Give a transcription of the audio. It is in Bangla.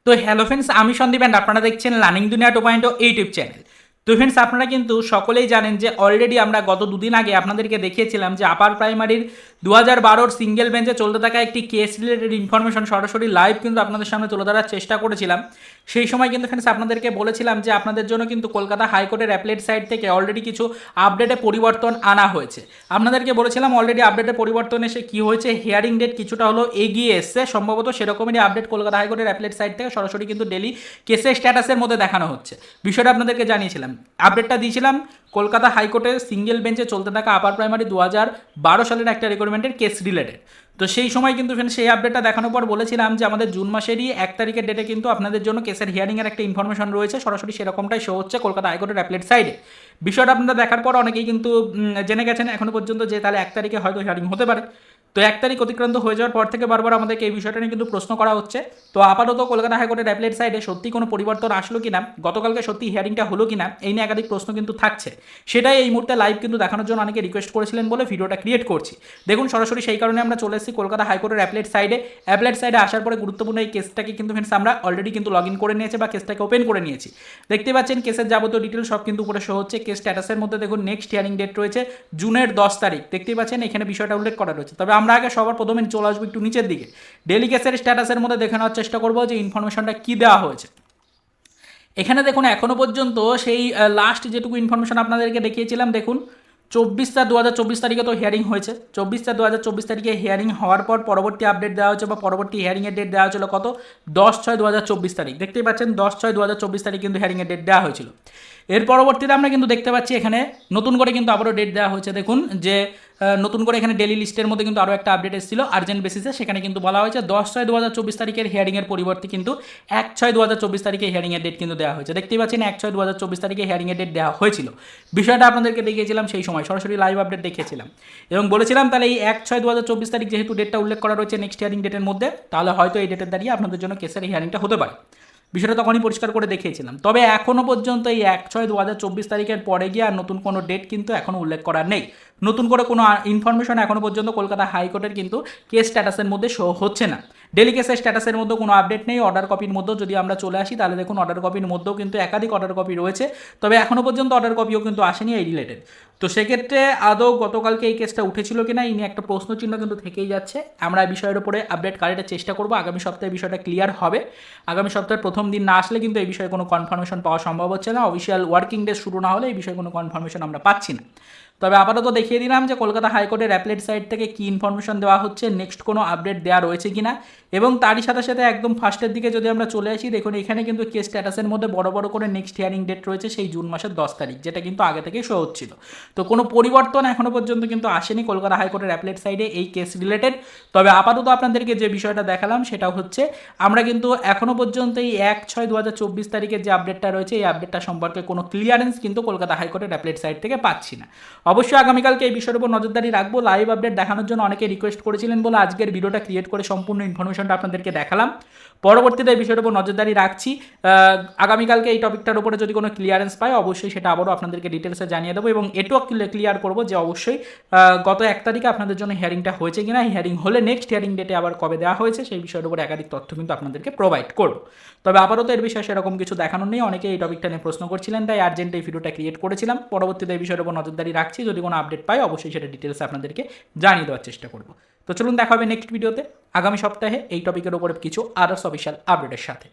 তো হ্যালো ফ্রেন্ডস, আমি সন্দীপ অ্যান্ড আপনারা দেখছেন লার্নিং দুনিয়া 2.0 ইউটিউব চ্যানেল। তো ফ্রেন্ডস, আপনারা কিন্তু সকলেই জানেন যে অলরেডি আমরা গত দুদিন আগে আপনাদেরকে দেখিয়েছিলাম যে আপার প্রাইমারির 2012 সিঙ্গেল বেঞ্চে চলতে থাকা একটি কেস রিলেটেড ইনফরমেশন সরাসরি লাইভ কিন্তু আপনাদের সামনে তুলে ধরার চেষ্টা করেছিলাম। সেই সময় কিন্তু ফ্রেন্ডস আপনাদেরকে বলেছিলাম যে আপনাদের জন্য কিন্তু কলকাতা হাইকোর্টের অ্যাপেলেট সাইড থেকে অলরেডি কিছু আপডেটে পরিবর্তন আনা হয়েছে। আপনাদেরকে বলেছিলাম অলরেডি আপডেটে পরিবর্তন এসে কী হয়েছে, হিয়ারিং ডেট কিছুটা হলো এগিয়ে এসছে, সম্ভবত সেরকমই আপডেট কলকাতা হাইকোর্টের অ্যাপেলেট সাইড থেকে সরাসরি কিন্তু ডেলি কেসের স্ট্যাটাসের মধ্যে দেখানো হচ্ছে। বিষয়টা আপনাদেরকে জানিয়েছিলাম, আপডেটটা দিয়েছিলাম কলকাতা হাইকোর্টের সিঙ্গেল বেঞ্চে চলতে থাকা আপার প্রাইমারি 2012 সালের একটা রিকোয়ারমেন্টের কেস রিলেটেড। তো সেই সময় কিন্তু ফ্রেন্ড সেই আপডেটটা দেখানোর পর বলেছিলাম যে আমাদের জুন মাসেরই 1 তারিখের ডেটে কিন্তু আপনাদের জন্য কেসের হিয়ারিংয়ের একটা ইনফরমেশন রয়েছে, সরাসরি সেরকমটাই শো হচ্ছে কলকাতা হাইকোর্টের অ্যাপেলেট সাইডে। বিষয়টা আপনারা দেখার পর অনেকেই কিন্তু জেনে গেছেন এখনো পর্যন্ত যে তাহলে 1 তারিখে হয়তো হিয়ারিং হতে পারে। তো 1 তারিখ অতিক্রান্ত হয়ে যাওয়ার পর থেকে বারবার আমাদেরকে এই বিষয়টা নিয়ে কিন্তু প্রশ্ন করা হচ্ছে। তো আপাতত কলকাতা হাইকোর্টের অ্যাপেলেট সাইডে সত্যি কোনো পরিবর্তন আসলো কিনা, গতকালকে সত্যি হিয়ারিংটা হলো কিনা, এই নিয়ে একাধিক প্রশ্ন কিন্তু থাকছে। সেটাই এই মুহূর্তে লাইভ কিন্তু দেখানোর জন্য অনেকে রিকোয়েস্ট করেছিলেন বলে ভিডিওটা ক্রিয়েট করছি। দেখুন সরাসরি সেই কারণে আমরা চলে এসেছি কলকাতা হাইকোর্টের অ্যাপেলেট সাইডে আসার পরে গুরুত্বপূর্ণ এই কেসটাকে কিন্তু ফ্রেন্ডস আমরা অলরেডি কিন্তু লগ ইন করে নিয়েছি বা কেসটাকে ওপেন করে নিয়েছি। দেখতে পাচ্ছেন কেসের যাবতীয় ডিটেল সব কিন্তু উপরে শো হচ্ছে। কেস স্ট্যাটাসের মধ্যে দেখুন নেক্সট হিয়ারিং ডেট রয়েছে জুনের 10 তারিখ। দেখতেই পাচ্ছেন এখানে বিষয়টা উল্লেখ করা রয়েছে। তবে আমরা আগে সবার প্রথমে চলে আসবো একটু নিচের দিকে, ডেলি কেসের স্ট্যাটাসের মধ্যে দেখে নেওয়ার চেষ্টা করবো যে ইনফরমেশনটা কী দেওয়া হয়েছে। এখানে দেখুন এখনও পর্যন্ত সেই লাস্ট যেটুকু ইনফরমেশন আপনাদেরকে দেখিয়েছিলাম, দেখুন 24/4/2024 তারিখে তো হিয়ারিং হয়েছে। 24/4/2024 তারিখে হিয়ারিং হওয়ার পর পরবর্তী আপডেট দেওয়া হচ্ছে বা পরবর্তী হিয়ারিংয়ের ডেট দেওয়া হয়েছিল কত, 10/6/2024 তারিখ। দেখতেই পাচ্ছেন 10/6/2024 তারিখ কিন্তু হিয়ারিংয়ের ডেট দেওয়া হয়েছিল। এর পরবর্তীতে আমরা কিন্তু দেখতে পাচ্ছি এখানে নতুন করে কিন্তু আবারও ডেট দেওয়া হয়েছে। দেখুন যে নতুন করে এখানে ডেলি লিস্টের মধ্যে কিন্তু আরও একটা আপডেট এসেছিল আর্জেন্ট বেসিসে, সেখানে কিন্তু বলা হয়েছে 10/6/2024 তারিখের হিয়ারিংয়ের পরিবর্তে কিন্তু 1/6/2024 তারিখে হিয়ারিংয়ের ডেট কিন্তু দেওয়া হয়েছে। দেখতেই পাচ্ছেন 1/6/2024 তারিখে হিয়ারিংয়ের ডেট দেওয়া হয়েছিল। বিষয়টা আপনাদেরকে দেখিয়েছিলাম সেই সময়, সরাসরি লাইভ আপডেট দেখিয়েছিলাম এবং বলেছিলাম তাহলে এই 1/6/2024 তারিখ যেহেতু ডেটটা উল্লেখ করা রয়েছে নেক্সট হিয়ারিং ডেটের মধ্যে, তাহলে হয়তো এই ডেটের দাঁড়িয়ে আপনাদের জন্য কেসের হিয়ারিংটা হতে পারে। বিষয়টা তখনই পরিষ্কার করে দেখিয়েছিলাম। তবে এখনও পর্যন্ত এই 1/6/2024 তারিখের পরে গিয়ে আর নতুন কোনো ডেট কিন্তু এখনও উল্লেখ করা নেই। নতুন করে কোনো ইনফরমেশন এখনও পর্যন্ত কলকাতা হাইকোর্টের কিন্তু কেস স্ট্যাটাসের মধ্যে শো হচ্ছে না। ডেলি কেসের স্ট্যাটাসের মধ্যে কোনো আপডেট নেই। অর্ডার কপির মধ্যেও যদি আমরা চলে আসি তাহলে দেখুন অর্ডার কপির মধ্যেও কিন্তু একাধিক অর্ডার কপি রয়েছে, তবে এখনও পর্যন্ত অর্ডার কপিও কিন্তু আসেনি এই রিলেটেড। তো সেক্ষেত্রে আদৌ গতকালকে এই কেসটা উঠেছিল কিনা এই নিয়ে একটা প্রশ্নচিহ্ন কিন্তু থেকেই যাচ্ছে। আমরা এই বিষয়ের উপরে আপডেট কালেক্টের চেষ্টা করবো, আগামী সপ্তাহে বিষয়টা ক্লিয়ার হবে। আগামী সপ্তাহের প্রথম দিন না আসলে কিন্তু এই বিষয়ে কোনো কনফার্মেশন পাওয়া সম্ভব হচ্ছে না। অফিসিয়াল ওয়ার্কিং ডে শুরু না হলে এই বিষয়ে কোনো কনফার্মেশন আমরা পাচ্ছি না। তবে আপাতত দেখিয়ে দিলাম যে কলকাতা হাইকোর্টের অ্যাপেলেট সাইড থেকে কী ইনফরমেশন দেওয়া হচ্ছে, নেক্সট কোনো আপডেট দেওয়া রয়েছে কিনা, এবং তারই সাথে সাথে একদম ফার্স্টের দিকে যদি আমরা চলে আসি, দেখুন এখানে কিন্তু কেস স্ট্যাটাসের মধ্যে বড় বড় করে নেক্সট হিয়ারিং ডেট রয়েছে সেই জুন মাসের 10 তারিখ, যেটা কিন্তু আগে থেকেই শো হচ্ছিল। তো কোনো পরিবর্তন এখনও পর্যন্ত কিন্তু আসেনি কলকাতা হাইকোর্টের অ্যাপেলেট সাইডে এই কেস রিলেটেড। তবে আপাতত আপনাদেরকে যে বিষয়টা দেখালাম সেটা হচ্ছে আমরা কিন্তু এখনও পর্যন্ত এই 1/6/2024 তারিখের যে আপডেটটা রয়েছে এই আপডেটটা সম্পর্কে কোনো ক্লিয়ারেন্স কিন্তু কলকাতা হাইকোর্টের অ্যাপেলেট সাইড থেকে পাচ্ছি না। অবশ্যই আগামীকালকে এই বিষয়ের উপর নজরদারি রাখবো। লাইভ আপডেট দেখানোর জন্য অনেকে রিকোয়েস্ট করেছিলেন বলে আজকের ভিডিওটা ক্রিয়েট করে সম্পূর্ণ ইনফরমেশনটা আপনাদেরকে দেখালাম। পরবর্তীতে এই বিষয়ের উপর নজরদারি রাখছি। আগামীকালকে এই টপিকটার উপরে যদি কোনো ক্লিয়ারেন্স পাই অবশ্যই সেটা আবারও আপনাদেরকে ডিটেলসে জানিয়ে দেবো এবং এটাও ক্লিয়ার করবো যে অবশ্যই গত 1 তারিখে আপনাদের জন্য হিয়ারিংটা হয়েছে কিনা, হিয়ারিং হলে নেক্সট হিয়ারিং ডেটে আবার কবে দেওয়া হয়েছে সেই বিষয়ের উপর একাধিক তথ্য কিন্তু আপনাদেরকে প্রোভাইড করবো। তবে আপাতত এর বিষয়ে সেরকম কিছু দেখানোর নেই। অনেকে এই টপিকটা নিয়ে প্রশ্ন করছিলেন, তাই আর্জেন্ট এই ভিডিওটা ক্রিয়েট করেছিলাম। পরবর্তীতে এই বিষয়ের উপর নজরদারি রাখছি, যদি কোনো আপডেট পাই অবশ্যই সেটা ডিটেলসে আপনাদেরকে জানিয়ে দেওয়ার চেষ্টা করবো। তো চলুন দেখা হবে নেক্সট ভিডিওতে আগামী সপ্তাহে এই টপিকের উপরে কিছু আদার্স অফিসিয়াল আপডেটের সাথে।